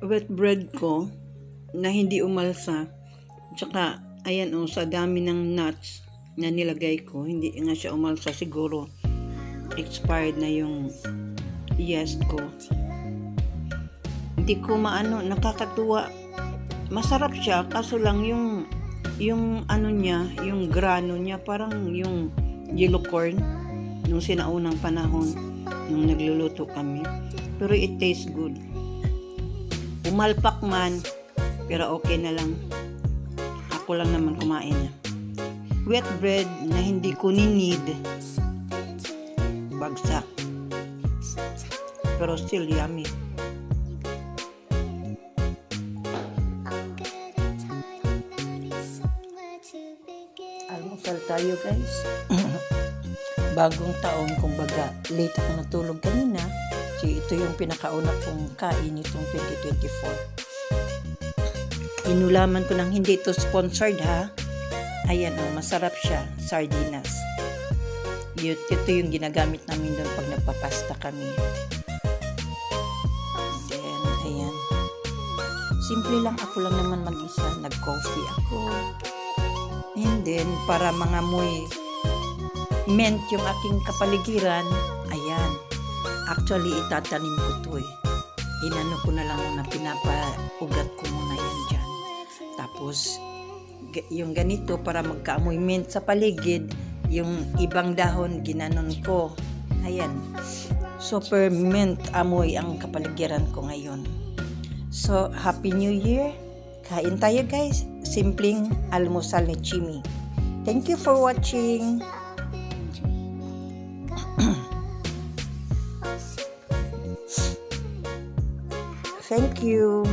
wet bread ko na hindi umalsa. Tsaka, ayan o, sa dami ng nuts na nilagay ko, hindi nga siya umalsa. Siguro, expired na yung yeast ko. Hindi ko maano, nakakatuwa. Masarap siya, kaso lang yung ano niya, yung grano niya, parang yung yellow corn nung sinaunang panahon nung nagluluto kami. Pero it tastes good. Umalpak man, pero okay na lang. Ako lang naman kumain na. Wet bread na hindi ko need. Bagsak. Pero still yummy. Almusal tayo, guys. Bagong taon, kumbaga, late ako natulog kanina. So, ito yung pinakauna kong kain itong 2024. Inulaman ko ng hindi ito sponsored, ha. Ayan, oh, masarap siya. Sardinas. Ito yung ginagamit namin doon pag nagpapasta kami. Then, ayan. Simple lang, ako lang naman mag-isa. Nag-coffee ako. And then, para mangamoy mint yung aking kapaligiran, ayan. Actually, itatanim ko to eh. Inano ko na lang muna, pinapaugat ko muna yan dyan. Tapos, yung ganito para magkaamoy mint sa paligid, yung ibang dahon, ginanon ko. Ayan. Super mint amoy ang kapaligiran ko ngayon. So, Happy New Year! Kain tayo, guys. Simpleng almusal ni Chimmy. Thank you for watching. Thank you.